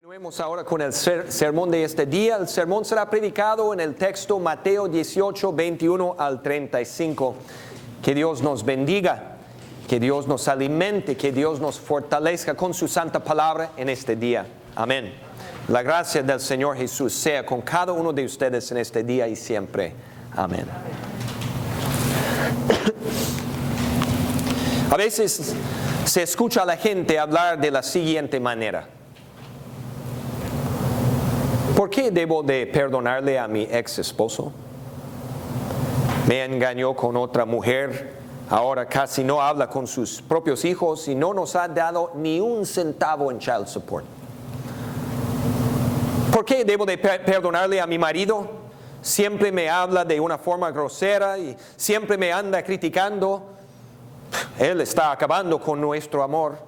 Continuemos ahora con el sermón de este día. El sermón será predicado en el texto Mateo 18, 21 al 35. Que Dios nos bendiga, que Dios nos alimente, que Dios nos fortalezca con su santa palabra en este día. Amén. La gracia del Señor Jesús sea con cada uno de ustedes en este día y siempre. Amén. A veces se escucha a la gente hablar de la siguiente manera: ¿por qué debo de perdonarle a mi ex esposo? Me engañó con otra mujer, ahora casi no habla con sus propios hijos y no nos ha dado ni un centavo en child support. ¿Por qué debo de perdonarle a mi marido? Siempre me habla de una forma grosera y siempre me anda criticando. Él está acabando con nuestro amor.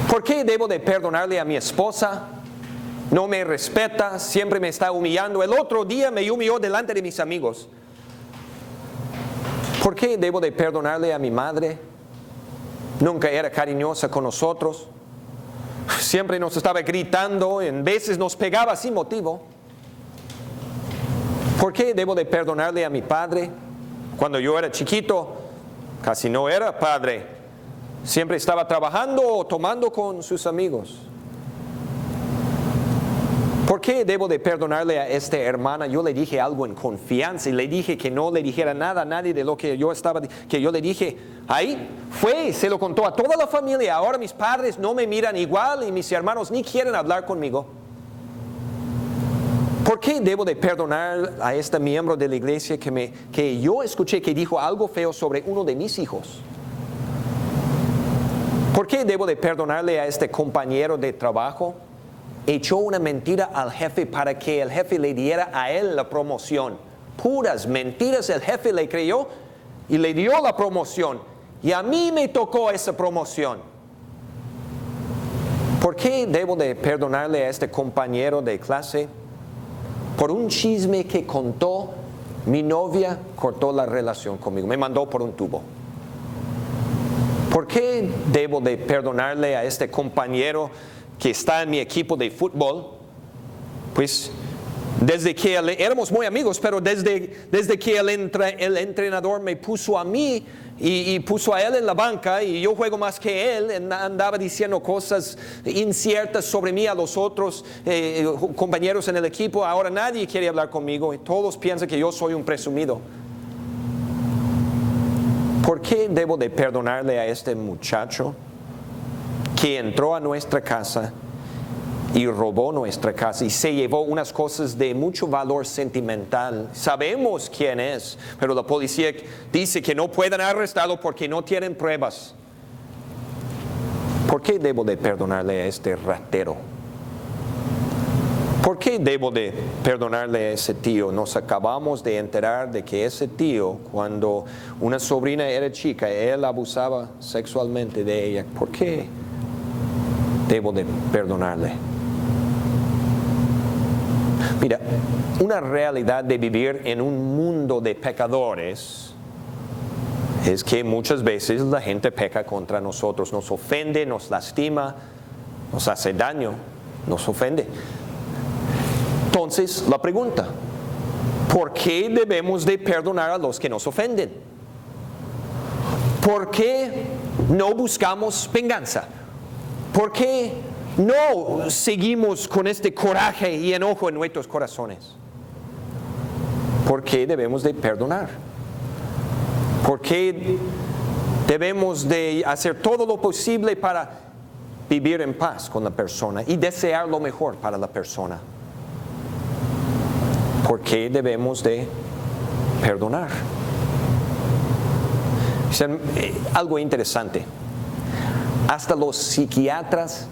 ¿Por qué debo de perdonarle a mi esposa? No me respeta, siempre me está humillando. El otro día me humilló delante de mis amigos. ¿Por qué debo de perdonarle a mi madre? Nunca era cariñosa con nosotros. Siempre nos estaba gritando, en veces nos pegaba sin motivo. ¿Por qué debo de perdonarle a mi padre? Cuando yo era chiquito, casi no era padre. Siempre estaba trabajando o tomando con sus amigos. ¿Por qué debo de perdonarle a esta hermana? Yo le dije algo en confianza y le dije que no le dijera nada a nadie de lo que yo le dije. Ahí fue, se lo contó a toda la familia. Ahora mis padres no me miran igual y mis hermanos ni quieren hablar conmigo. ¿Por qué debo de perdonar a este miembro de la iglesia que yo escuché que dijo algo feo sobre uno de mis hijos? ¿Por qué debo de perdonarle a este compañero de trabajo? Echó una mentira al jefe para que el jefe le diera a él la promoción. Puras mentiras, el jefe le creyó y le dio la promoción. Y a mí me tocó esa promoción. ¿Por qué debo de perdonarle a este compañero de clase? Por un chisme que contó, mi novia cortó la relación conmigo, me mandó por un tubo. ¿Por qué debo de perdonarle a este compañero que está en mi equipo de fútbol? Pues desde que éramos muy amigos, pero desde que el entrenador me puso a mí y puso a él en la banca y yo juego más que él, andaba diciendo cosas inciertas sobre mí a los otros compañeros en el equipo. Ahora nadie quiere hablar conmigo y todos piensan que yo soy un presumido. ¿Por qué debo de perdonarle a este muchacho que entró a nuestra casa y robó nuestra casa y se llevó unas cosas de mucho valor sentimental? Sabemos quién es, pero la policía dice que no pueden arrestarlo porque no tienen pruebas. ¿Por qué debo de perdonarle a este ratero? ¿Por qué debo de perdonarle a ese tío? Nos acabamos de enterar de que ese tío, cuando una sobrina era chica, él abusaba sexualmente de ella. ¿Por qué debo de perdonarle? Mira, una realidad de vivir en un mundo de pecadores es que muchas veces la gente peca contra nosotros, nos ofende, nos lastima, nos hace daño, nos ofende. Entonces, la pregunta: ¿por qué debemos de perdonar a los que nos ofenden? ¿Por qué no buscamos venganza? ¿Por qué no seguimos con este coraje y enojo en nuestros corazones? ¿Por qué debemos de perdonar? ¿Por qué debemos de hacer todo lo posible para vivir en paz con la persona y desear lo mejor para la persona? ¿Por qué debemos de perdonar? Algo interesante. Hasta los psiquiatras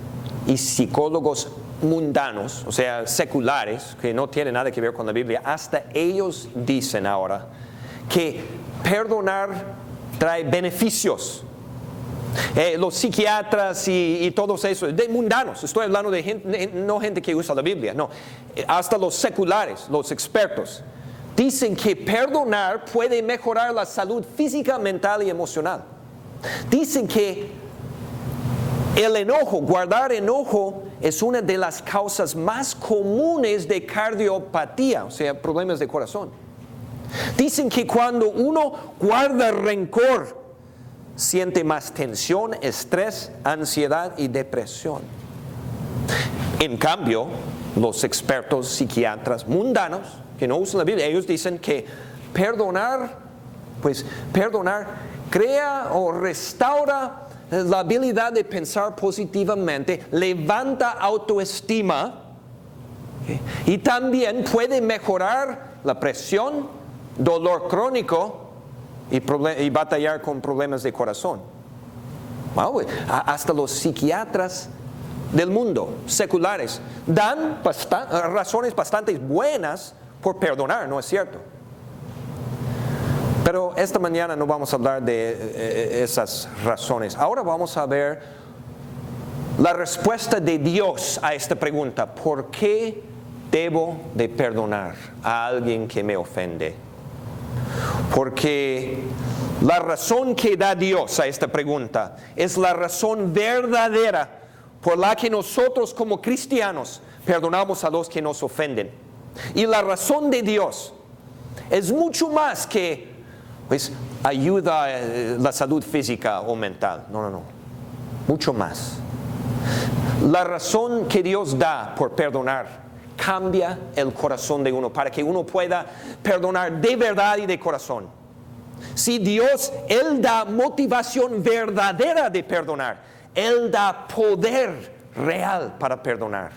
y psicólogos mundanos, o sea, seculares, que no tienen nada que ver con la Biblia, hasta ellos dicen ahora que perdonar trae beneficios. Los psiquiatras y todos esos, de mundanos, estoy hablando de gente, no gente que usa la Biblia, no, hasta los seculares, los expertos, dicen que perdonar puede mejorar la salud física, mental y emocional. Dicen que El enojo, guardar enojo, es una de las causas más comunes de cardiopatía, o sea, problemas de corazón. Dicen que cuando uno guarda rencor, siente más tensión, estrés, ansiedad y depresión. En cambio, los expertos psiquiatras mundanos que no usan la Biblia, ellos dicen que perdonar crea o restaura la habilidad de pensar positivamente, levanta autoestima, ¿okay? Y también puede mejorar la presión, dolor crónico y batallar con problemas de corazón. Wow, hasta los psiquiatras del mundo, seculares, dan razones bastante buenas por perdonar, ¿no es cierto? Pero esta mañana no vamos a hablar de esas razones. Ahora vamos a ver la respuesta de Dios a esta pregunta. ¿Por qué debo de perdonar a alguien que me ofende? Porque la razón que da Dios a esta pregunta es la razón verdadera por la que nosotros como cristianos perdonamos a los que nos ofenden. Y la razón de Dios es mucho más que ayuda a la salud física o mental. No. Mucho más. La razón que Dios da por perdonar cambia el corazón de uno para que uno pueda perdonar de verdad y de corazón. Si Dios, Él da motivación verdadera de perdonar, Él da poder real para perdonar.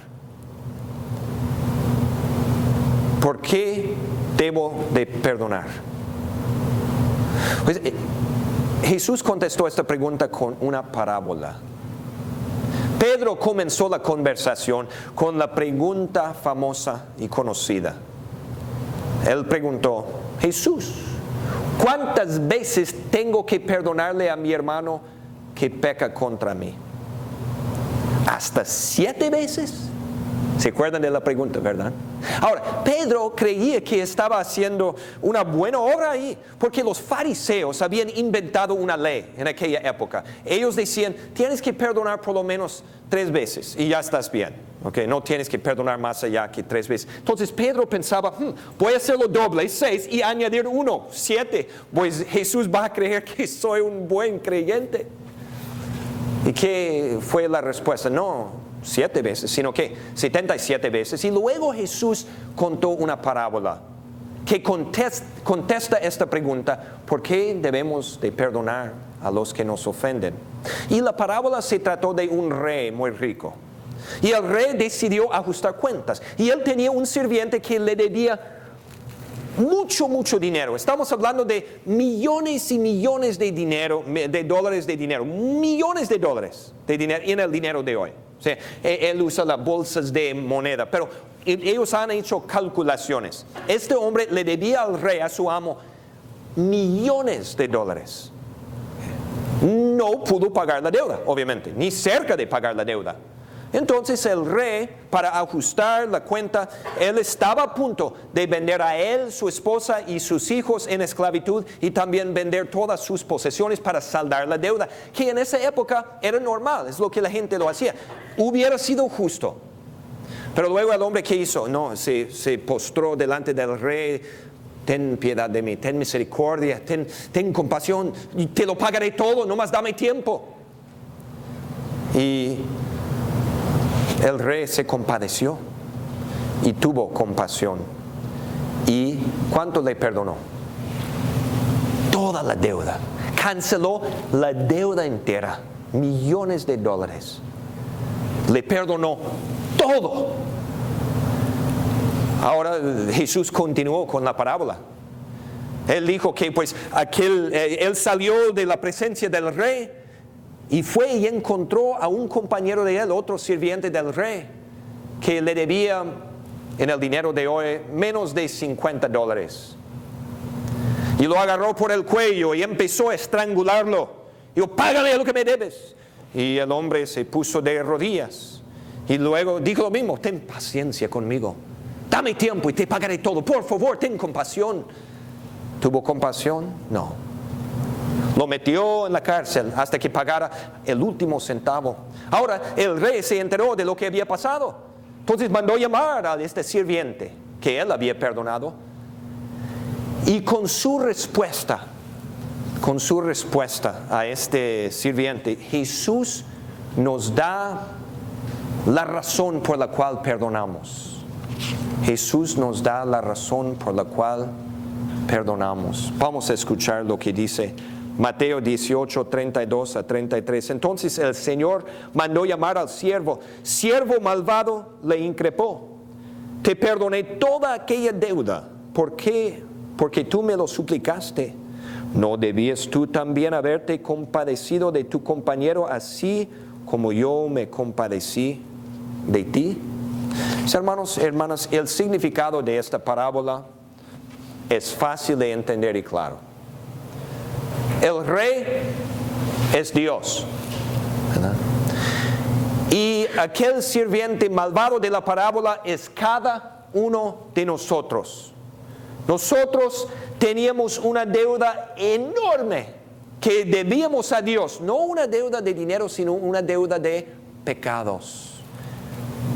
¿Por qué debo de perdonar? Pues, Jesús contestó esta pregunta con una parábola. Pedro comenzó la conversación con la pregunta famosa y conocida. Él preguntó: Jesús, ¿cuántas veces tengo que perdonarle a mi hermano que peca contra mí? ¿Hasta 7 veces? ¿Se acuerdan de la pregunta, verdad? Ahora, Pedro creía que estaba haciendo una buena obra ahí, porque los fariseos habían inventado una ley en aquella época. Ellos decían: tienes que perdonar por lo menos 3 veces y ya estás bien. Okay, no tienes que perdonar más allá que 3 veces. Entonces Pedro pensaba: voy a hacerlo doble, 6, y añadir 1, 7. Pues Jesús va a creer que soy un buen creyente. ¿Y qué fue la respuesta? No 7 veces, sino que 77 veces. Y luego Jesús contó una parábola que contesta esta pregunta: ¿por qué debemos de perdonar a los que nos ofenden? Y la parábola se trató de un rey muy rico. Y el rey decidió ajustar cuentas. Y él tenía un sirviente que le debía mucho dinero. Estamos hablando de millones y millones de dólares de dinero. Millones de dólares de dinero en el dinero de hoy. O sea, él usa las bolsas de moneda, pero ellos han hecho calculaciones. Este hombre le debía al rey, a su amo, millones de dólares. No pudo pagar la deuda, obviamente, ni cerca de pagar la deuda. Entonces el rey, para ajustar la cuenta, él estaba a punto de vender a él, su esposa y sus hijos en esclavitud, y también vender todas sus posesiones para saldar la deuda, que en esa época era normal, es lo que la gente lo hacía. Hubiera sido justo. Pero luego el hombre, ¿qué hizo? No, se postró delante del rey: ten piedad de mí, ten misericordia, ten compasión, y te lo pagaré todo, nomás dame tiempo. Y el rey se compadeció y tuvo compasión. ¿Y cuánto le perdonó? Toda la deuda. Canceló la deuda entera, millones de dólares. Le perdonó todo. Ahora Jesús continuó con la parábola. Él dijo que él salió de la presencia del rey y fue y encontró a un compañero de él, otro sirviente del rey, que le debía en el dinero de hoy menos de $50. Y lo agarró por el cuello y empezó a estrangularlo. Dijo: págale lo que me debes. Y el hombre se puso de rodillas. Y luego dijo lo mismo: ten paciencia conmigo. Dame tiempo y te pagaré todo. Por favor, ten compasión. ¿Tuvo compasión? No. Lo metió en la cárcel hasta que pagara el último centavo. Ahora el rey se enteró de lo que había pasado. Entonces mandó llamar a este sirviente que él había perdonado. Y con su respuesta a este sirviente, Jesús nos da la razón por la cual perdonamos. Jesús nos da la razón por la cual perdonamos. Vamos a escuchar lo que dice Mateo 18, 32 a 33. Entonces el Señor mandó llamar al siervo. Siervo malvado, le increpó. Te perdoné toda aquella deuda. ¿Por qué? Porque tú me lo suplicaste. ¿No debías tú también haberte compadecido de tu compañero así como yo me compadecí de ti? Hermanos, hermanas, el significado de esta parábola es fácil de entender y claro. El rey es Dios, ¿verdad? Y aquel sirviente malvado de la parábola es cada uno de nosotros. Nosotros teníamos una deuda enorme que debíamos a Dios. No una deuda de dinero, sino una deuda de pecados.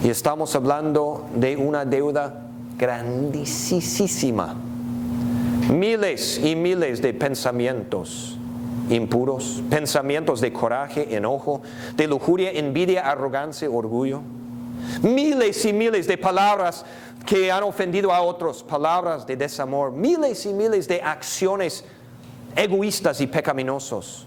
Y estamos hablando de una deuda grandísima. Miles y miles de pensamientos impuros, pensamientos de coraje, enojo, de lujuria, envidia, arrogancia, orgullo. Miles y miles de palabras que han ofendido a otros, palabras de desamor. Miles y miles de acciones egoístas y pecaminosos.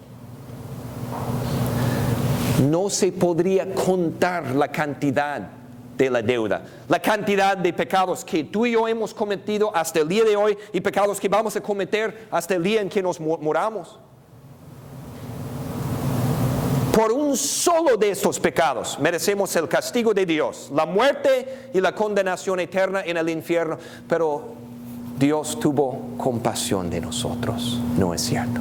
No se podría contar la cantidad de la deuda, la cantidad de pecados que tú y yo hemos cometido hasta el día de hoy y pecados que vamos a cometer hasta el día en que nos muramos. Por un solo de estos pecados merecemos el castigo de Dios, la muerte y la condenación eterna en el infierno. Pero Dios tuvo compasión de nosotros, ¿no es cierto?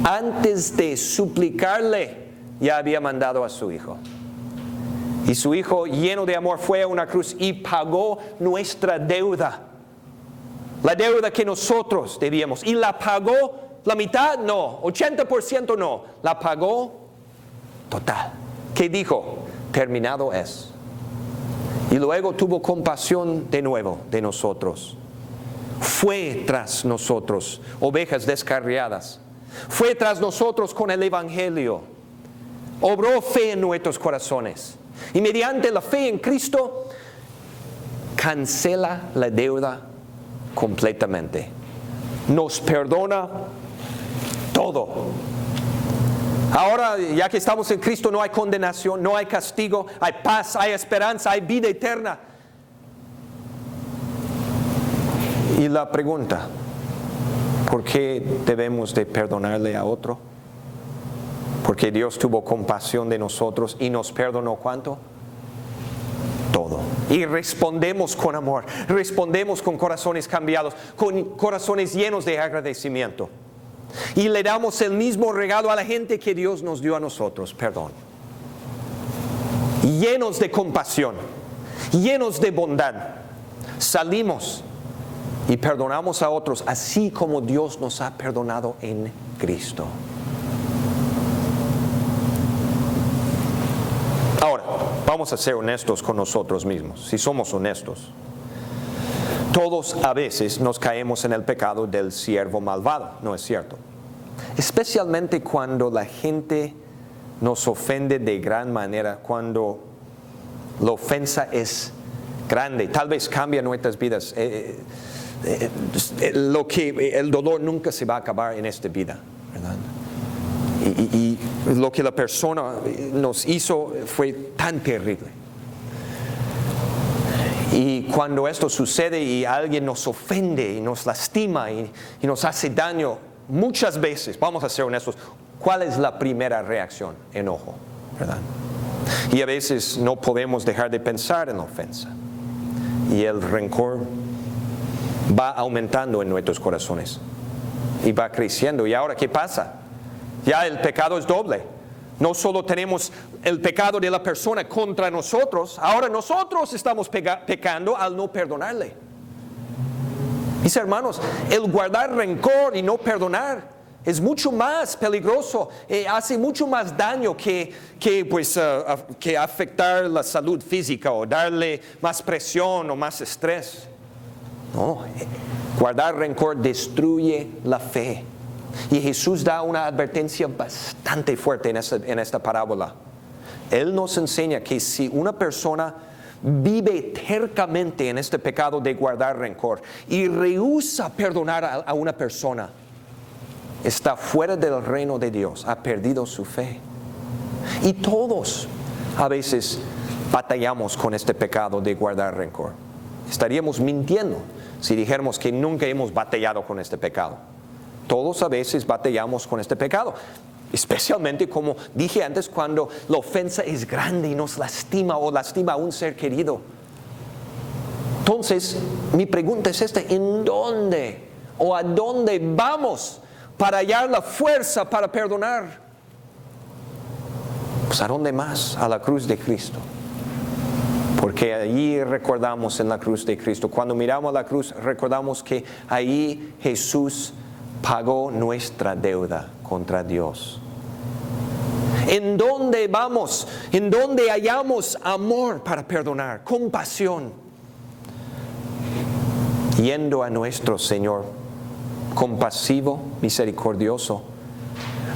Antes de suplicarle, ya había mandado a su Hijo. Y su Hijo, lleno de amor, fue a una cruz y pagó nuestra deuda. La deuda que nosotros debíamos. Y la pagó la mitad, no. 80% no. La pagó total. ¿Qué dijo? Terminado es. Y luego tuvo compasión de nuevo de nosotros. Fue tras nosotros, ovejas descarriadas. Fue tras nosotros con el Evangelio. Obró fe en nuestros corazones. Y mediante la fe en Cristo, cancela la deuda completamente. Nos perdona todo. Ahora, ya que estamos en Cristo, no hay condenación, no hay castigo, hay paz, hay esperanza, hay vida eterna. Y la pregunta, ¿por qué debemos de perdonarle a otro? Porque Dios tuvo compasión de nosotros y nos perdonó ¿cuánto? Todo. Y respondemos con amor, respondemos con corazones cambiados, con corazones llenos de agradecimiento. Y le damos el mismo regalo a la gente que Dios nos dio a nosotros, perdón. Llenos de compasión, llenos de bondad, salimos y perdonamos a otros así como Dios nos ha perdonado en Cristo. Ahora, vamos a ser honestos con nosotros mismos, si somos honestos. Todos a veces nos caemos en el pecado del siervo malvado, ¿no es cierto? Especialmente cuando la gente nos ofende de gran manera, cuando la ofensa es grande, tal vez cambia nuestras vidas. El dolor nunca se va a acabar en esta vida, ¿verdad? Y lo que la persona nos hizo fue tan terrible. Y cuando esto sucede y alguien nos ofende y nos lastima y nos hace daño, muchas veces, vamos a ser honestos, ¿cuál es la primera reacción? Enojo, ¿verdad? Y a veces no podemos dejar de pensar en la ofensa. Y el rencor va aumentando en nuestros corazones y va creciendo. ¿Y ahora qué pasa? Ya el pecado es doble. No solo tenemos el pecado de la persona contra nosotros, ahora nosotros estamos pecando al no perdonarle. Mis hermanos, el guardar rencor y no perdonar es mucho más peligroso, hace mucho más daño que afectar la salud física o darle más presión o más estrés. No, guardar rencor destruye la fe. Y Jesús da una advertencia bastante fuerte en esta parábola. Él nos enseña que si una persona vive tercamente en este pecado de guardar rencor y rehúsa perdonar a una persona, está fuera del reino de Dios, ha perdido su fe. Y todos a veces batallamos con este pecado de guardar rencor. Estaríamos mintiendo si dijéramos que nunca hemos batallado con este pecado. Todos a veces batallamos con este pecado, especialmente como dije antes, cuando la ofensa es grande y nos lastima o lastima a un ser querido. Entonces, mi pregunta es esta: ¿en dónde o a dónde vamos para hallar la fuerza para perdonar? Pues ¿a dónde más? A la cruz de Cristo. Porque allí recordamos en la cruz de Cristo. Cuando miramos a la cruz, recordamos que ahí Jesús pagó nuestra deuda contra Dios. ¿En dónde vamos? ¿En dónde hallamos amor para perdonar? Compasión. Yendo a nuestro Señor compasivo, misericordioso,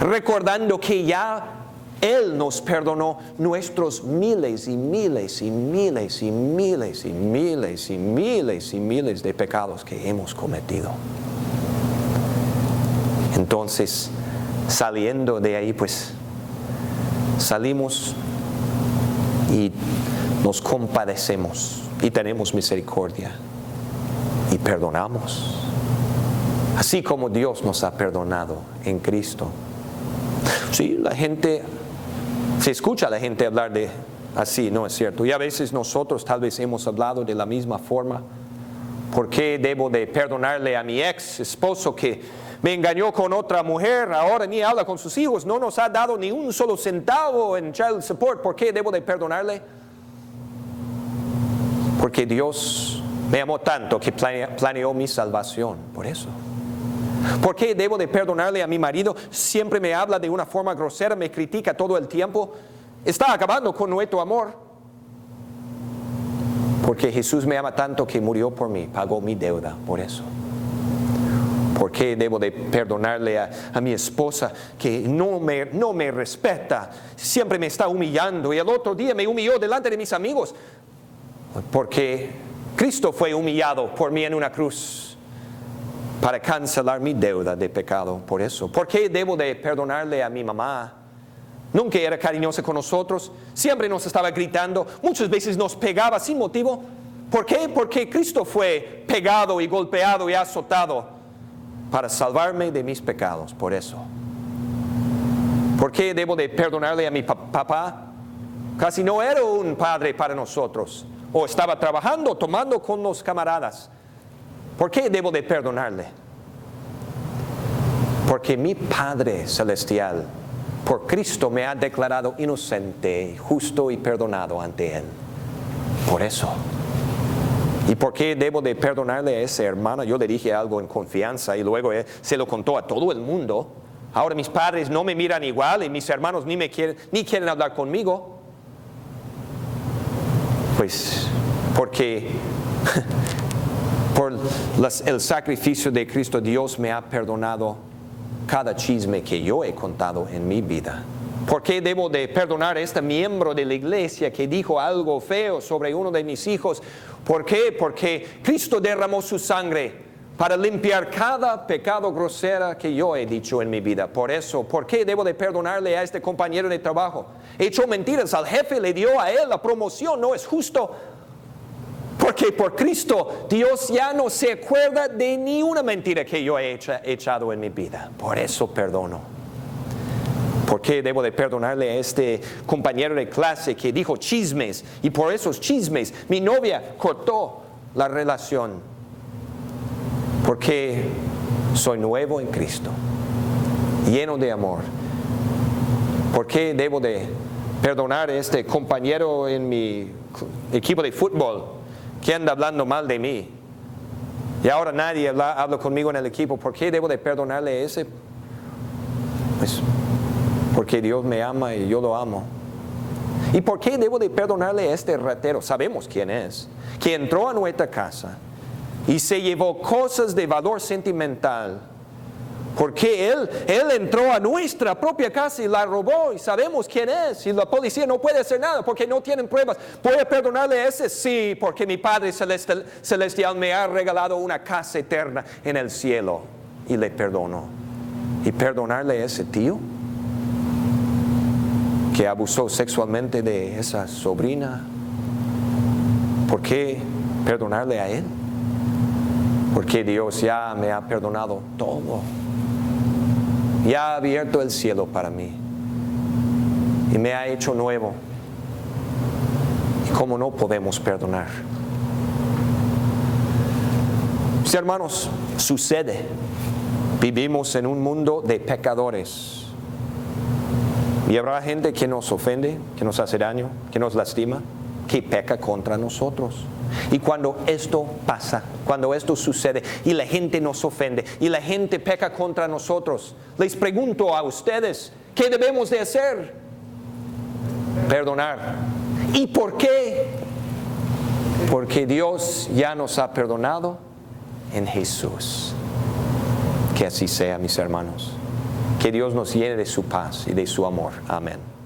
recordando que ya Él nos perdonó nuestros miles y miles y miles y miles y miles y miles y miles de pecados que hemos cometido. Entonces, saliendo de ahí, pues, salimos y nos compadecemos y tenemos misericordia y perdonamos, así como Dios nos ha perdonado en Cristo. Sí, se escucha a la gente hablar de así, ¿no es cierto? Y a veces nosotros tal vez hemos hablado de la misma forma. ¿Por qué debo de perdonarle a mi ex esposo que me engañó con otra mujer, ahora ni habla con sus hijos, no nos ha dado ni un solo centavo en child support? ¿Por qué debo de perdonarle? Porque Dios me amó tanto que planeó mi salvación, por eso. ¿Por qué debo de perdonarle a mi marido? Siempre me habla de una forma grosera, me critica todo el tiempo. Está acabando con nuestro amor. Porque Jesús me ama tanto que murió por mí, pagó mi deuda, por eso. ¿Por qué debo de perdonarle a mi esposa que no me respeta? Siempre me está humillando y el otro día me humilló delante de mis amigos. Porque Cristo fue humillado por mí en una cruz para cancelar mi deuda de pecado, por eso. ¿Por qué debo de perdonarle a mi mamá? Nunca era cariñosa con nosotros, siempre nos estaba gritando, muchas veces nos pegaba sin motivo. ¿Por qué? Porque Cristo fue pegado y golpeado y azotado para salvarme de mis pecados, por eso. ¿Por qué debo de perdonarle a mi papá? Casi no era un padre para nosotros, o estaba trabajando, tomando con los camaradas. ¿Por qué debo de perdonarle? Porque mi Padre Celestial, por Cristo, me ha declarado inocente, justo y perdonado ante Él. Por eso. ¿Y por qué debo de perdonarle a esa hermana? Yo le dije algo en confianza y luego se lo contó a todo el mundo. Ahora mis padres no me miran igual y mis hermanos ni quieren hablar conmigo. Pues porque por el sacrificio de Cristo, Dios me ha perdonado cada chisme que yo he contado en mi vida. ¿Por qué debo de perdonar a este miembro de la iglesia que dijo algo feo sobre uno de mis hijos? ¿Por qué? Porque Cristo derramó su sangre para limpiar cada pecado grosero que yo he dicho en mi vida. Por eso, ¿por qué debo de perdonarle a este compañero de trabajo? He hecho mentiras al jefe, le dio a él la promoción, no es justo. Porque por Cristo Dios ya no se acuerda de ni una mentira que yo he echado en mi vida. Por eso perdono. ¿Por qué debo de perdonarle a este compañero de clase que dijo chismes y por esos chismes mi novia cortó la relación? Porque soy nuevo en Cristo, lleno de amor. ¿Por qué debo de perdonar a este compañero en mi equipo de fútbol que anda hablando mal de mí? Y ahora nadie habla conmigo en el equipo. ¿Por qué debo de perdonarle a ese? Pues porque Dios me ama y yo lo amo. ¿Y por qué debo de perdonarle a este ratero? Sabemos quién es, que entró a nuestra casa y se llevó cosas de valor sentimental. Porque él entró a nuestra propia casa y la robó y sabemos quién es. Y la policía no puede hacer nada porque no tienen pruebas. ¿Puedo perdonarle a ese? Sí, porque mi Padre Celestial me ha regalado una casa eterna en el cielo. Y le perdono. ¿Y perdonarle a ese tío que abusó sexualmente de esa sobrina? ¿Por qué perdonarle a él? Porque Dios ya me ha perdonado todo. Ya ha abierto el cielo para mí. Y me ha hecho nuevo. ¿Y cómo no podemos perdonar? Mis hermanos, sucede. Vivimos en un mundo de pecadores. Y habrá gente que nos ofende, que nos hace daño, que nos lastima, que peca contra nosotros. Y cuando esto pasa, cuando esto sucede y la gente nos ofende y la gente peca contra nosotros, les pregunto a ustedes, ¿qué debemos de hacer? Perdonar. ¿Y por qué? Porque Dios ya nos ha perdonado en Jesús. Que así sea, mis hermanos. Que Dios nos llene de su paz y de su amor. Amén.